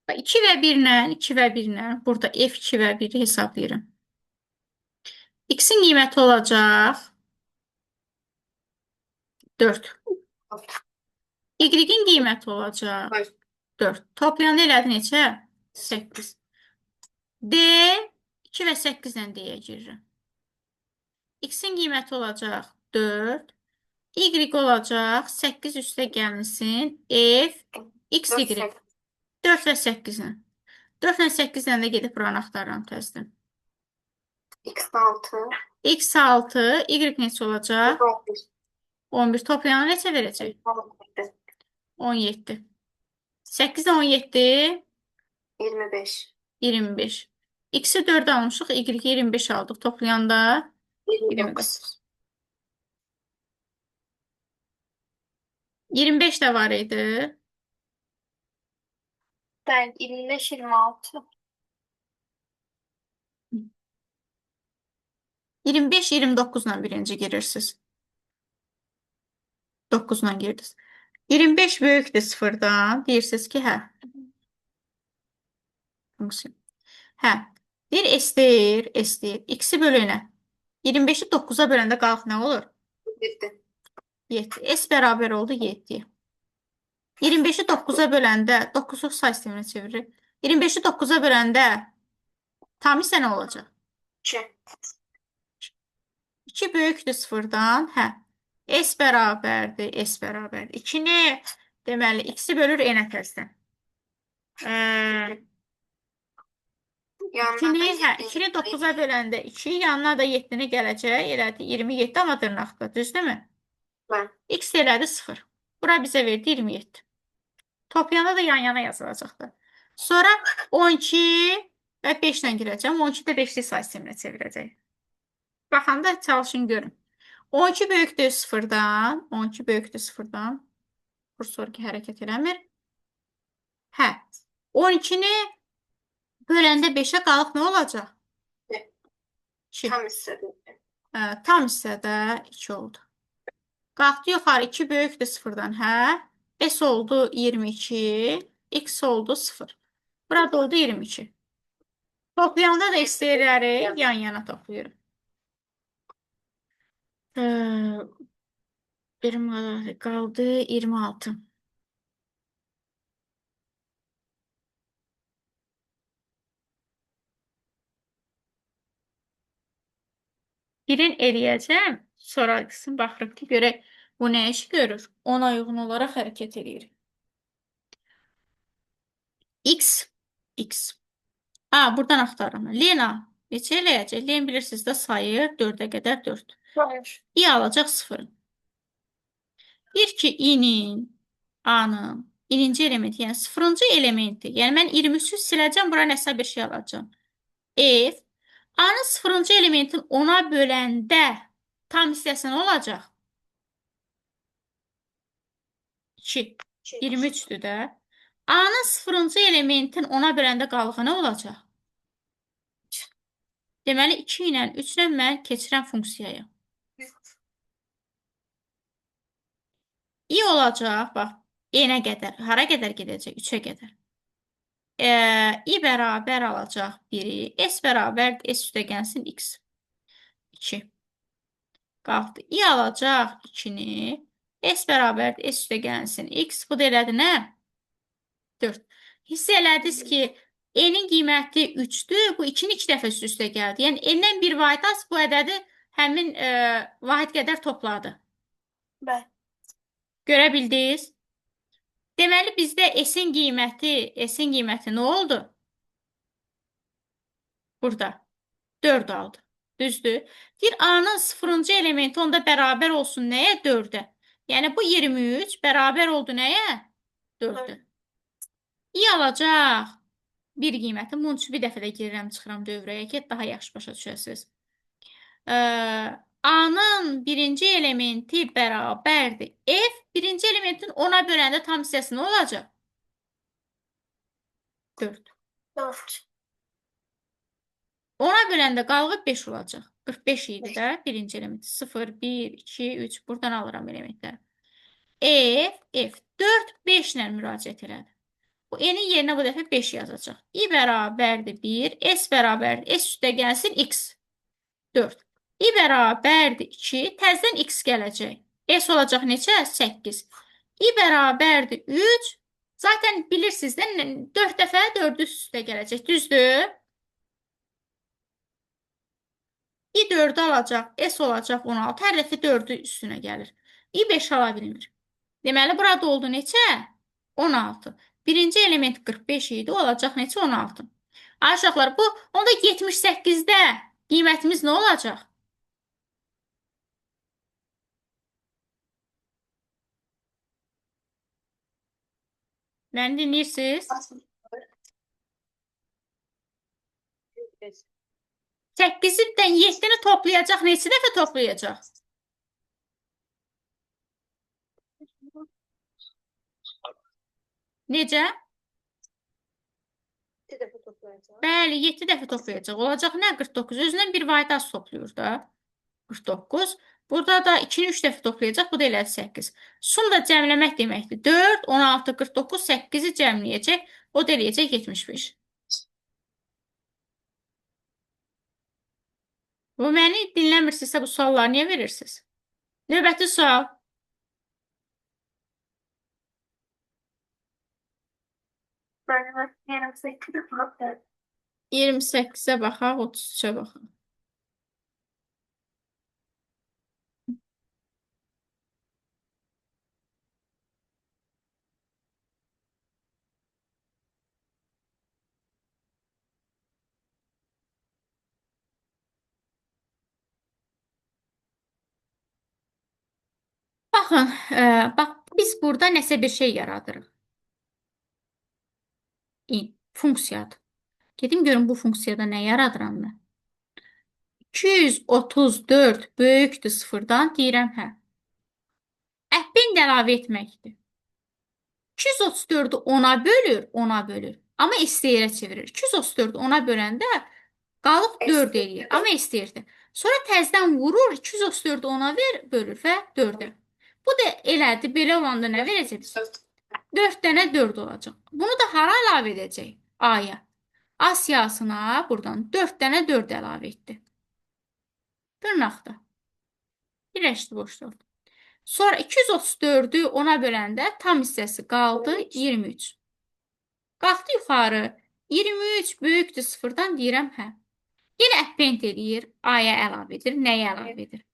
Bax, 2 və 1 ilə, burada F2 və 1-i hesablayıram. X-in qiyməti olacaq 4. Y-in qiyməti olacaq 4. Toplayanda elədi neçə? 8. D 2 və 8 ilə D-yə girirəm. X-in qiyməti olacaq 4. Y olacaq 8 üstə gəlsin. F, X, Y. 4 və 8-lə. 4 ilə 8-lə də gedib buranı axtarıram təzədən. X6. X6, Y neçə olacaq? 11. 11 toplayanı neçə verəcək? 17. 8 ilə 17, 25. 25. X-i 4 almışıq, Y-i 25 aldıq. Toplayanda 29. 25 də var idi. Ben 25, 26. 25, 29-la birinci girirsiniz. 9-la girdiniz. 25 böyükdür sıfırdan. Deyirsiniz ki, hə. Hə. Deyir, S deyir, S deyir. X-i bölünə. 25-i 9-a böləndə qalıq nə olur? 7. 7. S bərabər oldu 7. 25-i 9-a böləndə 9-luq say sisteminə çevirir. 25-i 9-a böləndə tam isə nə olacaq? 2. 2 böyükdür sıfırdan. Hə. S bərabərdir, S bərabərdir. 2-ni deməli, X-i bölür N ətəzdən. 2-ni, hə, 2-ni 9-a böləndə 2, yanına da 7-ni gələcək, elədi 27, amma dırnaqda, düzdürmü? Ben. X elədi 0. Bura bizə verdi 27. Toplayanda da yan-yana yazılacaqdır. Sonra 12 və 5 ilə girəcəm. 12 də 5-lik say sisteminə çevirəcək. Baxanda çalışın görün. 12 böyükdür 0-dan. 12 böyükdür 0-dan. Kursor ki, hərəkət eləmir. Hə. 12-ni böləndə 5-ə qalıq nə olacaq? 2. Tam istedim. Tam hissədə 2 oldu. Qalxdı yuxarı 2 böyükdür 0-dan. Hə. S oldu 22. X oldu 0. Burada oldu 22. Toplayanda da S-ləri yan-yana toplayırım. Birim qaldı 26. Birin eləyəcəm. Sonra qısım baxırıq ki, görək bu nə iş görür. Ona uyğun olaraq hərəkət edir. X. X. Buradan axtarım. Lena neçə eləyəcək? Len bilirsiniz də sayı 4-ə qədər 4. Hayır. İ alacaq 0. Deyir ki, İ'nin, A'nın birinci elementi, yəni 0-cı elementi. Yəni mən 23-ü siləcəm, bura nəsə bir şey alacağım. F. A'nın 0-cı elementin 10-a böləndə tam hissəsi nə olacaq? 2. 23-dür də. A'nın 0-cı elementin 10-a böləndə qalığı nə olacaq? Deməli, 2 ilə 3 ilə mən keçirəm funksiyaya. İ olacaq, bax, N-ə qədər, hara qədər gedəcək? 3-ə qədər. İ bərabər alacaq 1-i, S bərabər S üstə gəlsin X. 2. Qalxdı. İ alacaq 2-ni, S bərabər S üstə gəlsin X. Bu da elədi nə? 4. Hiss elədiniz ki, N-in qiyməti 3-dür, bu 2-ni 2 dəfə üstə gəldi. Yəni, N-dən bir vahid az bu ədədi həmin vahid qədər topladı. Ben. Görə bildiniz? Deməli, bizdə S-in qiyməti nə oldu? Burada. 4 aldı. Düzdür. Deyir, A-nın 0-cı elementi onda bərabər olsun nəyə? 4-ə. Yəni, bu 23 bərabər oldu nəyə? 4-ə. İ alacaq bir qiyməti. Bunun üçün bir dəfə də girirəm, çıxıram dövrəyə ki, daha yaxşı başa düşəsiniz. A-nın birinci elementi bərabərdir. F birinci elementin 10-a böləndə tam hissəsi nə olacaq? 4. 4. 10-a böləndə qalığı 5 olacaq. 45 idi də birinci elementi. 0, 1, 2, 3. Buradan alıram elementləri. F 4, 5 ilə müraciət elədi. Bu N-in yerinə bu dəfə 5 yazacaq. İ bərabərdir 1, S bərabərdir. S üstə gəlsin X. 4. İ bərabərdir 2, təzdən X gələcək. S olacaq neçə? 8. İ bərabərdir 3. Zaten bilirsiniz də 4 dəfə 4 üstə gələcək. Düzdür? i4'ü alacaq, s olacaq 16. Hər dəfə 4'ü üstünə gəlir. i5 ala bilmir. Deməli, burada oldu neçə? 16. Birinci element 45 idi, olacaq neçə? 16. Ay uşaqlar, bu onda 78'də qiymətimiz nə olacaq? Məni dinləyirsiniz? 8'dən 7'ni toplayacaq, neçə dəfə toplayacaq? Necə? 7 dəfə toplayacaq. Bəli, 7 dəfə toplayacaq. Olacaq nə? 49. Özündən bir vahid az toplayır da. 49. Burada da 2'ni 3 dəfə toplayacaq. Bu da elədi 8. Sum da cəmləmək deməkdir. 4, 16, 49, 8'i cəmləyəcək. O da eləyəcək 75. Bu məni dinləmirsinizsə bu sualları niyə verirsiniz? Növbəti sual. Mənim 28 dəfə 28'ə baxaq, 33'ə baxaq. Baxın, bax biz burada nəsə bir şey yaradırıq. Funksiyadır. Gedim görüm bu funksiyada nə yaradıram mən. 234 böyükdür sıfırdan deyirəm hə. Əppend əlavə etməkdir. 234'ü 10'a bölür, 10'a bölür. Amma istəyirə çevirir. 234'ü 10'a böləndə qalıb 4 eləyir. Amma istəyirdi. Sonra təzdən vurur, 234'ü 10'a bölür və 4'ə. Bu da elədi. Belə olanda nə verəcək? 4 dənə 4 olacaq. Bunu da hara əlavə edəcək? A-ya. A siyahısına buradan 4 dənə 4 əlavə etdi. Dırnaqda. Birləşdi boşluq. Sonra 234'ü 10'a böləndə tam hissəsi qaldı 23. Qalxdı yuxarı. 23 böyükdür sıfırdan deyirəm hə. Yenə append edir. A-ya əlavə edir. Nəyə əlavə edir?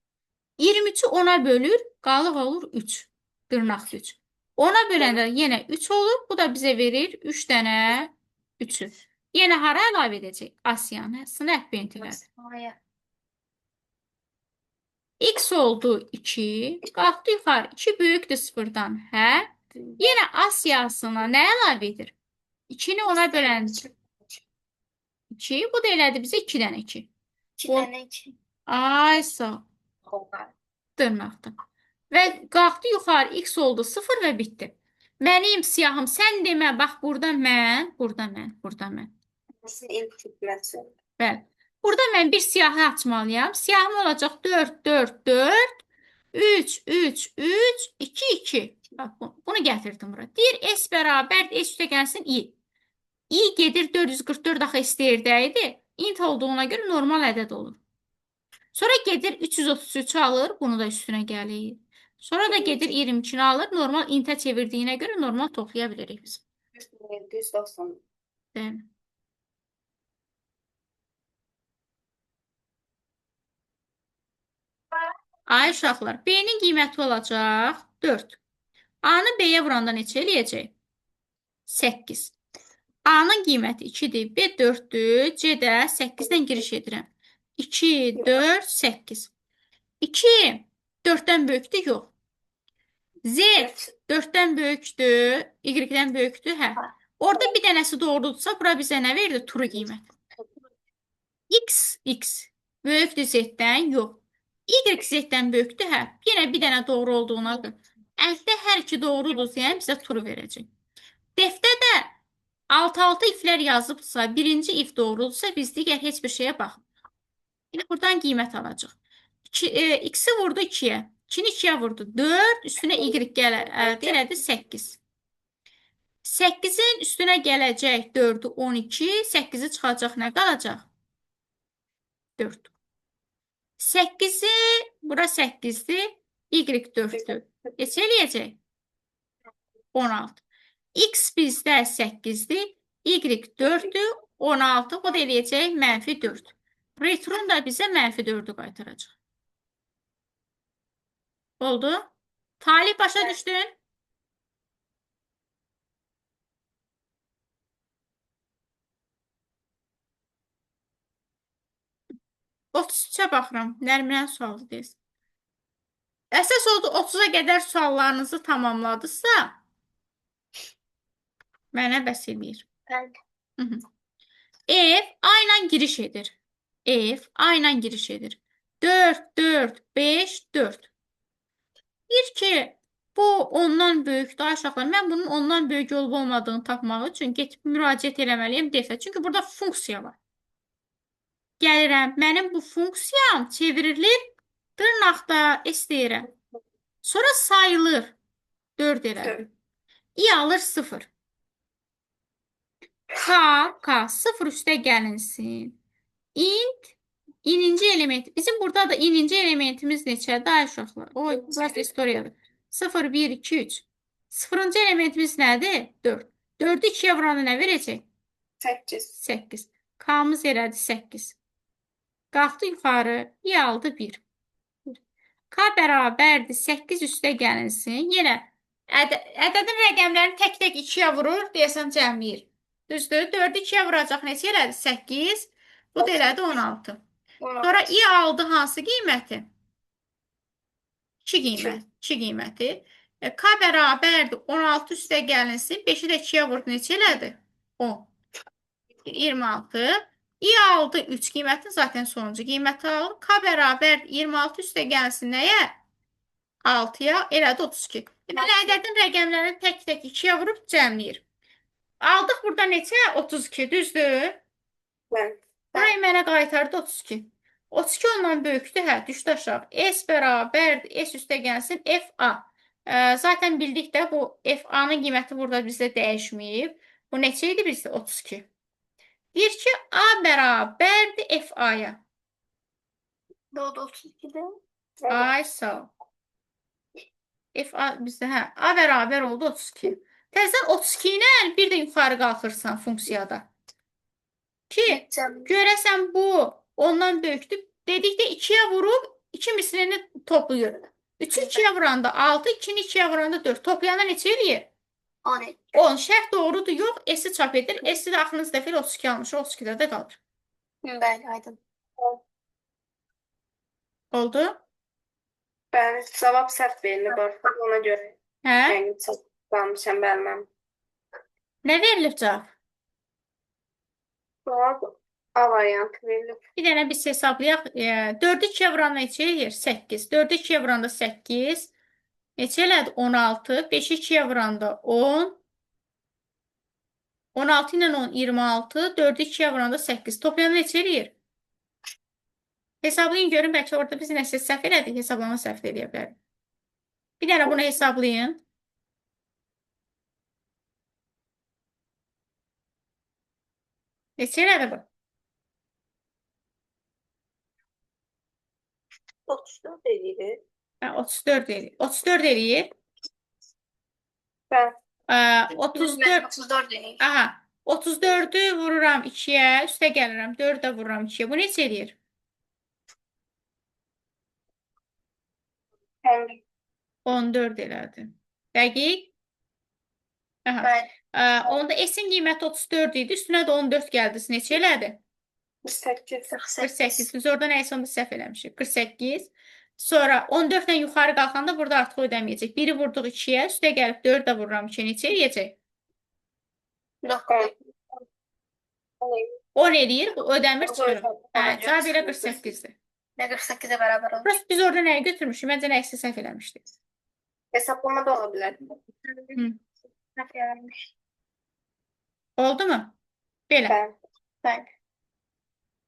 23'ü 10'a bölür. Qalıq olur 3. Dırnaq 3. 10'a böləndə yenə 3 olur. Bu da bizə verir 3 dənə 3'ü. Yenə hara əlavə edəcək? Asiyanı. Sını append elədi. X oldu 2. Qalxdı yuxarı. 2 böyükdür sıfırdan. Hə? Yenə A siyahısına nə əlavə edir? 2'ni 10'a böləndə 2. Bu da elədi bizə 2 dənə 2. 2 dənə 2. Ay sağ. Dırnaqda. Və qalxdı yuxarı. X oldu 0 və bitdi. Mənim siyahım sən demə. Bax burada mən, burada mən, burada mən. Sizin input kütləsi. Bəli. Burada mən bir siyahı açmalıyam. Siyahım olacaq 4, 4, 4, 3, 3, 3, 2, 2. Bax, bunu gətirdim bura. Deyir S bərabər, S üstə gəlsin I. I gedir 444 axı istəyirdəydi. Int olduğuna görə normal ədəd olur. Sonra gedir 333 alır, bunu da üstünə gəlir. Sonra da gedir 22'ni alır, normal intə çevirdiyinə görə normal toplaya bilirik biz. 790. Değil mi? Ay uşaqlar, B-nin qiyməti olacaq 4. A-nı B-yə vuranda neçə eləyəcək? 8. A-nın qiyməti 2-dir, B 4-dür, C də 8-dən giriş edirəm. 2, 4, 8. 2 4-dən böyükdür? Yox. Z 4-dən böyükdür, Y-dən böyükdür? Hə. Orada bir dənəsi doğrudursa, bura bizə nə verir? True qiymət. X böyükdür Z-dən? Yox. Y Z-dən böyükdür? Hə. Yenə bir dənə doğru olduğuna görə. Əldə hər iki doğrudur, yəni bizə true verəcək. Defdə də 6 iflər yazıbsa, birinci if doğrudursa, biz digər heç bir şeyə baxmırıq. Yəni, buradan qiymət alacaq. X-i vurdu 2-yə. 2-ni 2-yə vurdu. 4, üstünə Y gələr. Əldə elədi 8. 8-in üstünə gələcək 4-ü 12, 8-i çıxacaq nə qalacaq? 4. 8-i, bura 8-dir, Y 4-dür. Neçə eləyəcək? 16. X bizdə 8-dir, Y 4-dür, 16, o da eləyəcək -4. Return da bizə -4'ü qaytaracaq. Oldu? Talih başa düşdün? 33'ə baxıram. Nərminən sualı deyil. Əsas oldu 30'a qədər suallarınızı tamamladısa, mənə bəs eləyir. Bəli. Hı -hı. F A ilə giriş edir. F A ilə giriş edir. 4, 4, 5, 4. Bir ki, bu ondan böyükdür aşağılar. Mən bunun ondan böyük olub olmadığını tapmaq üçün getib müraciət eləməliyim desə. Çünki burada funksiya var. Gəlirəm, mənim bu funksiyam çevrilir dırnaqda S deyirəm. Sonra sayılır 4 elədir. I alır 0. K 0 üstə gəlinsin. Int ininci element. Bizim burada da ininci elementimiz neçədir uşaqlar? Oy, burası istoriyadır. 0, 1, 2, 3. Sıfırıncı elementimiz nədir? 4. 4'ü 2'ye vuranda nə verəcək? 8. 8. K'mız elədi 8. Qalxdı yuxarı. I aldı 1. K bərabərdir 8 üstə gəlinsin. Yenə ədədin rəqəmlərini tək-tək 2'yə vurur, deyəsən cəmləyir. Düzdür? 4'ü 2'yə vuracaq neçə elədi? 8. Bu da elədi 16. Sonra I aldı hansı qiyməti? 2 qiymət. 2 qiyməti. K bərabərdir 16 üstə gəlinsin. 5'i də 2'yə vurdu neçə elədi? 10. 26. I aldı 3 qiyməti zaten sonuncu qiyməti alır. K bərabər 26 üstə gəlsin nəyə? 6'ya elədi 32. Deməli, ədədin rəqəmlərini tək-tək 2'yə vurub cəmləyir. Aldıq burada neçə? 32, düzdür? Bəli. Burayı mənə qaytardı 32. 32 ondan böyükdür, hə, düşdü aşağı. S bərabərdir, S üstə gəlsin, FA. Zaten bildik də bu FA-nın qiyməti burada bizdə dəyişməyib. Bu neçə idi bizdə? 32. Deyir ki, A bərabərdir FA-ya. Doğru 32'de. Ay, sağ ol. FA bizdə, hə, A bərabər oldu 32. Təzədən 32 ilə bir də yuxarı qalxırsan funksiyada. Ki, görəsən bu ondan böyükdür. Dedikdə 2'yə vurub 2 mislini toplayır. 3'ü 2'yə vuranda 6, 2'ni 2'yə vuranda 4. Toplayanda neçə eləyir? 10. 10. Şərt doğrudur, yox. S-i çap edir. S-i də axırıncı dəfə 32 almış. 32'də də qalır. Bəli, aydın. Oldu? Bəli, cavab səhv verilib artıq ona görə. Hə? Yəni çox qalmışam bəlməm. Nə verilib cavab? Cavab A variantı verilib. Bir dənə biz hesablayaq. 4'ü 2'yə vuranda neçə eləyir? 8. 4'ü 2'yə vuranda 8. Neçə elədi? 16. 5'i 2'yə vuranda 10. 16 ilə 10, 26. 4'ü 2'yə vuranda 8. Toplayanda neçə eləyir? Hesablayın görün, bəlkə orada biz nəsə səhv elədik, hesablama səhv eləyə bilərik. Bir dənə bunu hesablayın. Neçə elədi bu? 34 eləyir. 34 eləyir. 34 eləyir. Bəli. 34. 34 eləyir. Aha. 34'ü vururam 2'yə, üstə gəlirəm. 4'ü də vururam 2'yə. Bu neçə eləyir? 14 elədi. Dəqiq. Aha. Bəli. Onda S-in qiyməti 34 idi. Üstünə də 14 gəldi. Neçə elədi? 48. 48. Biz orada nəysə onda səhv eləmişik. 48. Sonra 14 ilə yuxarı qalxanda burada artıq ödəməyəcək. 1'i vurduq 2'yə, üstə gəlib 4 də vururam 2'yə. Neçə eləyəcək? 10 eləyir. Bu ödəmir çıxır. Cavab elə 48'dir. Nə 48'e bərabər olur. Burası biz orada nəyi götürmüşük? Məncə nəysə səhv eləmişdik. Hesaplama da ola bilər. Səhv eləmiş. Oldu mu? Belə. Bəli. Bəli.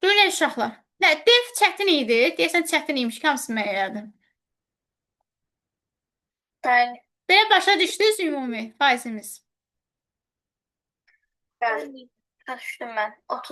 Belə uşaqlar. Def çətin idi. Deyəsən çətin imiş ki, hamısını mən elədim. Bəli. Belə başa düşdünüz ümumi faizimiz. Bəli. Başa düşdüm mən. 30